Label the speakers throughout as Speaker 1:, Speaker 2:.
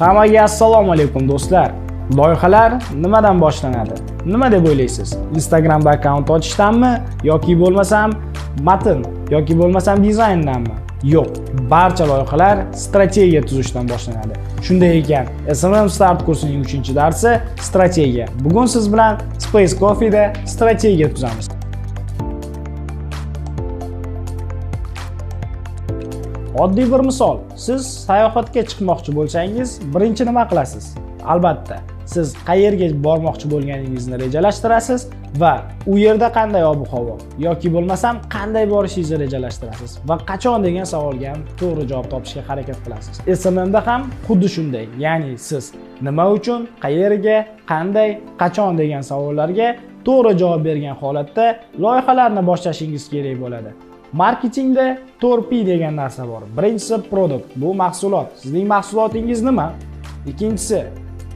Speaker 1: Hammaga assalomu alaykum do'stlar. Loyihalar nimadan boshlanadi? Nima deb o'ylaysiz? Instagramda akkaunt ochishdanmi yoki bo'lmasam matn yoki bo'lmasam dizayndanmi? Yo'q, barcha loyihalar strategiya tuzishdan boshlanadi. Shunday ekan, SMM Start kursining 3-darsi strategiya. Bugun siz bilan Space Coffee da strategiya tuzamiz. Oddiy bir misol. Siz sayohatga chiqmoqchi bo'lsangiz, birinchi nima qilasiz? Albatta, siz qayerga bormoqchi bo'lganingizni rejalashtirasiz va u yerda qanday ob-havo yoki bo'lmasam qanday borishingizni rejalashtirasiz va qachon degan savolga ham to'g'ri javob topishga harakat qilasiz. SMM da ham xuddi shunday. Ya'ni siz nima uchun, qayerga, qanday, qachon degan savollarga to'g'ri javob bergan holatda loyihalarni boshlashingiz kerak bo'ladi. Marketingda 4P degan narsa bor. Birinchisi product, bu mahsulot. Sizning mahsulotingiz nima? Ikkinchisi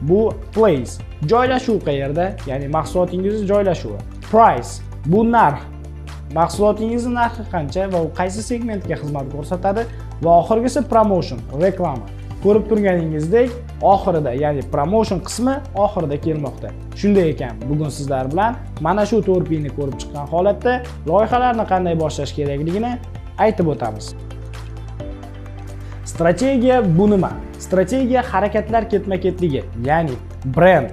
Speaker 1: bu place, joylashuv qayerda, ya'ni mahsulotingizning joylashuvi. Price, bu narx. Mahsulotingizning narxi qancha va u qaysi segmentga xizmat ko'rsatadi va oxirgisi promotion, reklama. Ko'rib turganingizdek, oxirida, ya'ni promotion qismi oxirida kelmoqda. Shunday ekan, bugun sizlar bilan mana shu 4P ni ko'rib chiqqan holatda loyihalarni qanday boshlash kerakligini aytib o'tamiz. Strategiya bu nima? Strategiya harakatlar ketma-ketligi, ya'ni brend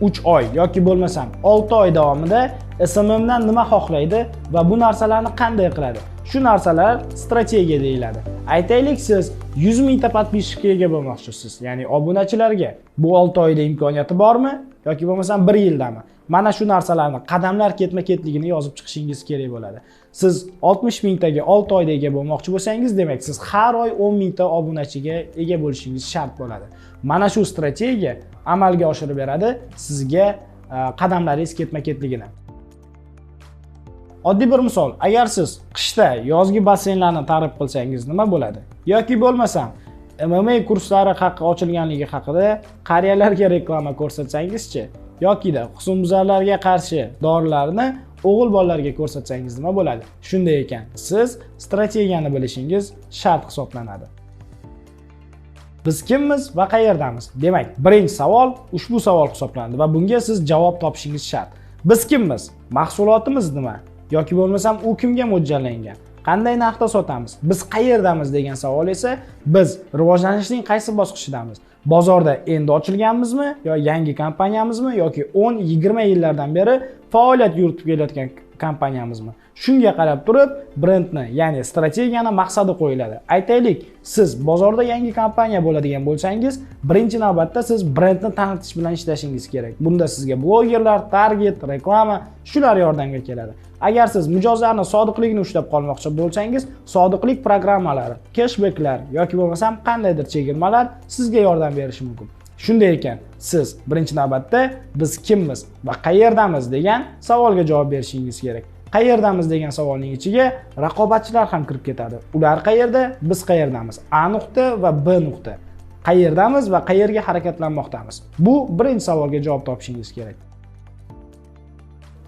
Speaker 1: 3 oy yoki bo'lmasam 6 oy davomida SMM dan nima xohlaydi va bu narsalarni qanday qiladi? Shu narsalar strategiya deyiladi. Aytaylik, siz 100 mingta podpishchiga ega bo'lmoqchisiz, ya'ni obunachilarga. Bu 6 oyda imkoniyati bormi yoki bo'lmasam 1 yildami? Mana shu narsalarni qadamlar ketma-ketligini yozib chiqishingiz kerak bo'ladi. Siz 60 mingtaga 6 oyda ega bo'lmoqchi bo'lsangiz, demak siz har oy 10 mingta obunachiga ega bo'lishingiz shart bo'ladi. Mana shu strategiya amalga oshirib beradi sizga qadamlaringiz ketma-ketligini. Oddiy bir misol, agar siz qishda yozgi basseynlarni targ'ib qilsangiz nima bo'ladi? Yoki bo'lmasam MMA kurslari ochilganligi haqida qariyalarga reklama ko'rsatsangiz-chi, yokida husnbuzarlarga qarshi dorilarni o'g'il bolalarga ko'rsatsangiz nima bo'ladi? Shunday ekan, siz strategiyani bilishingiz shart hisoblanadi. Biz kimmiz va qayerdamiz? Demak, birinchi savol ushbu savol hisoblanadi va bunga siz javob topishingiz shart. Biz kimmiz? Mahsulotimiz nima? Yoki bo'lmasam u kimga mo'ljallangan? Qanday narxda sotamiz? Biz qayerdamiz degan savol esa biz rivojlanishning qaysi bosqichidamiz? Bozorda endi ochilganmizmi yo yangi kompaniyamizmi yoki 10-20 yillardan beri faoliyat yuritib kelayotgan kompaniyamizmi? Shunga qarab turib brendni, ya'ni strategiyani maqsadi qo'yiladi. Aytaylik, siz bozorda yangi kompaniya bo'ladigan bo'lsangiz, birinchi navbatda siz brendni tanitish bilan ishlashingiz kerak. Bunda sizga blogerlar, target, reklama shular yordamga keladi. Agar siz mijozlarning sodiqligini ushlab qolmoqchi bo'lsangiz, sodiqlik programmalari, cashbacklar yoki bo'lmasam qandaydir chegirmalar sizga yordam berishi mumkin. Shunday ekan, siz birinchi navbatda biz kimmiz va qayerdamiz degan savolga javob berishingiz kerak. Qayerdamiz degan savolning ichiga raqobatchilar ham kirib ketadi. Ular qayerda, biz qayerdamiz? A nuqta va B nuqta. Qayerdamiz va qayerga harakatlanmoqdamiz? Bu birinchi savolga javob topishingiz kerak.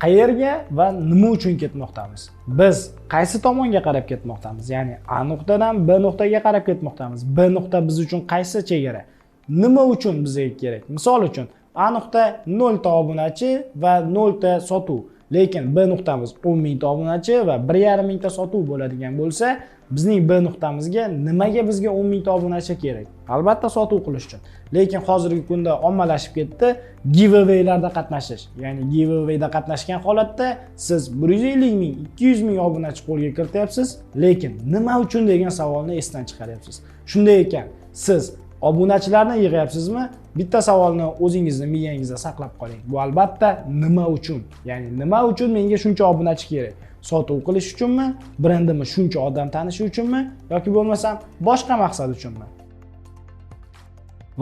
Speaker 1: Qayerga va nima uchun ketmoqdamiz? Biz qaysi tomonga qarab ketmoqdamiz? Ya'ni A nuqtadan B nuqtaga qarab ketmoqdamiz. B nuqta biz uchun qaysi chegara? Nima uchun bizga kerak? Misol uchun, A nuqta 0 ta obunachi va 0 ta sotuv. Lekin B nuqtamiz 10 mingta obunachi va 1,5 mingta sotuv bo'ladigan bo'lsa, bizning B nuqtamizga nimaga bizga 10 mingta obunachi kerak? Albatta sotuv qilish uchun. Lekin hozirgi kunda ommalashib ketdi giveawaylarda qatnashish. Ya'ni giveawayda qatnashgan holatda siz 150 ming, 200 ming obunachi qo'lga kirityapsiz, lekin nima uchun degan savolni esdan chiqaryapsiz. Shunday ekan, siz obunachilarni yig'yapsizmi? Bitta savolni o'zingizning miyangizda saqlab qoling. Bu albatta nima uchun? Ya'ni nima uchun menga shuncha obunachi kerak? Sotuv qilish uchunmi? Brendimni shuncha odam tanishi uchunmi? Yoki bo'lmasam boshqa maqsad uchunmi?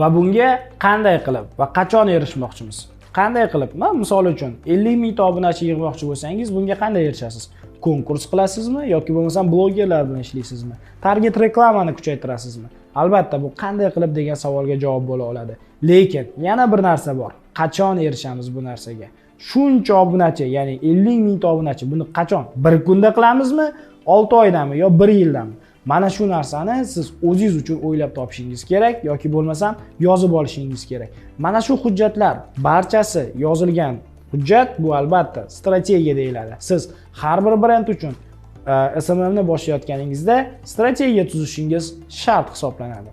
Speaker 1: Va bunga qanday qilib va qachon erishmoqchimiz? Qanday qilib? Misol uchun 50 mingta obunachi yig'moqchi bo'lsangiz, bunga qanday erishasiz? Konkurs qilasizmi yoki bo'lmasam blogerlar bilan ishlaysizmi? Target reklamani kuchaytirasizmi? Albatta bu qanday qilib degan savolga javob bo'la oladi. Lekin yana bir narsa bor. Qachon erishamiz bu narsaga? Shuncha obunachi, ya'ni 50 mingta obunachi buni qachon? Bir kunda qilamizmi? 6 oydami yo 1 yildami? Mana shu narsani siz o'zingiz uchun o'ylab topishingiz kerak yoki bo'lmasam yozib olishingiz kerak. Mana shu hujjatlar barchasi yozilgan hujjat bu albatta strategiya deyiladi. Siz har bir brend uchun SMMni boshlayotganingizda strategiya tuzishingiz shart hisoblanadi.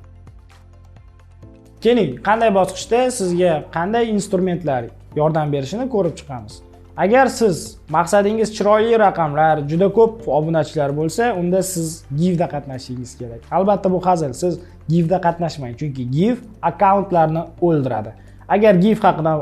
Speaker 1: Keling, qanday bosqichda sizga qanday instrumentlar yordam berishini ko'rib chiqamiz. Agar siz maqsadingiz chiroyli raqamlar, juda ko'p obunachilar bo'lsa, unda siz give'da qatnashishingiz kerak. Albatta bu hazil, siz give'da qatnashmang, chunki give akkauntlarni o'ldiradi. Agar give haqida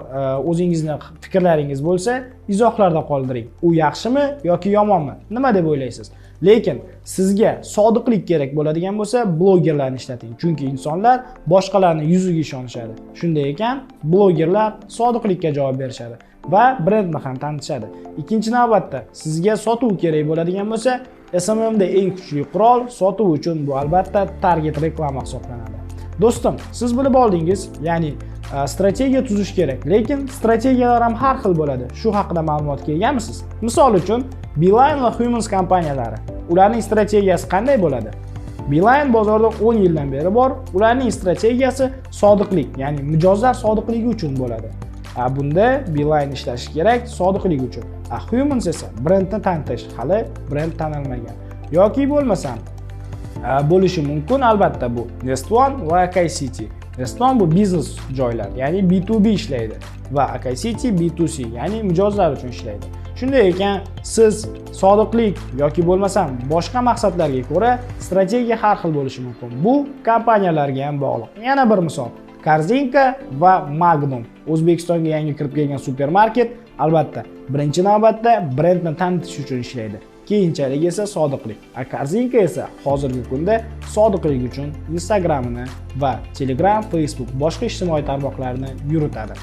Speaker 1: o'zingizni fikrlaringiz bo'lsa, izohlarda qoldiring. U yaxshimi yoki yomonmi? Nima deb o'ylaysiz? Lekin sizga sodiqlik kerak bo'ladigan bo'lsa, blogerlarni ishlating. Chunki insonlar boshqalarning yuziga ishonishadi. Shunday ekan, blogerlar sodiqlikka javob berishadi va brendni ham tanitishadi. Ikkinchi navbatda sizga sotuv kerak bo'ladigan bo'lsa, SMMda eng kuchli qurol sotuv uchun bu albatta target reklama hisoblanadi. Do'stim, siz bilib oldingiz, ya'ni strategiya tuzish kerak, lekin strategiyalar ham har xil bo'ladi. Shu haqida ma'lumotga egamisizsiz? Misol uchun, Beeline va Humans kompaniyalari. Ularning strategiyasi qanday bo'ladi? Beeline bozorda 10 yildan beri bor. Ularning strategiyasi sodiqlik, ya'ni mijozlar sodiqligi uchun bo'ladi. Bunda Beeline ishlashi kerak sodiqlik uchun. Humans esa brendni tanitish, hali brend tanilmagan. Yoki bo'lmasam bo'lishi mumkin, albatta bu Nest1 va Akai City. Nest1 bu biznes joylar, ya'ni B2B ishlaydi va Akai City B2C, ya'ni mijozlar uchun ishlaydi. Shunday ekan, siz sodiqlik yoki bo'lmasam boshqa maqsadlarga ko'ra strategiya har xil bo'lishi mumkin. Bu kompaniyalarga ham bog'liq. Yana bir misol, Korzinka va Magnum O'zbekistonga yangi kirib kelgan supermarket, albatta birinchi navbatda brendni tanitish uchun ishlaydi. Keyinchalik esa sodiqlik. Korzinka esa hozirgi kunda sodiqlik uchun Instagramini va Telegram, Facebook boshqa ijtimoiy tarmoqlarini yuritadi.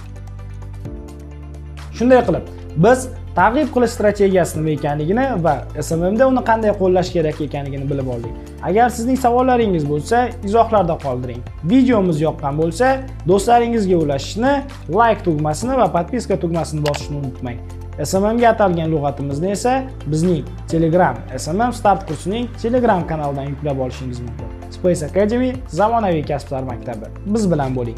Speaker 1: Shunday qilib, biz targ'ib qilish strategiyasi nima ekanligini va SMMda uni qanday qo'llash kerak ekanligini bilib oldik. Agar sizning savollaringiz bo'lsa, izohlarda qoldiring. Videomiz yoqqan bo'lsa, do'stlaringizga ulashishni, like tugmasini va podpiska tugmasini bosishni unutmang. SMMga atalgan lug'atimizni esa bizning Telegram SMM Start kursining Telegram kanalidan yuklab olishingiz mumkin. Space Academy zamonaviy kasblar maktabi. Biz bilan bo'ling.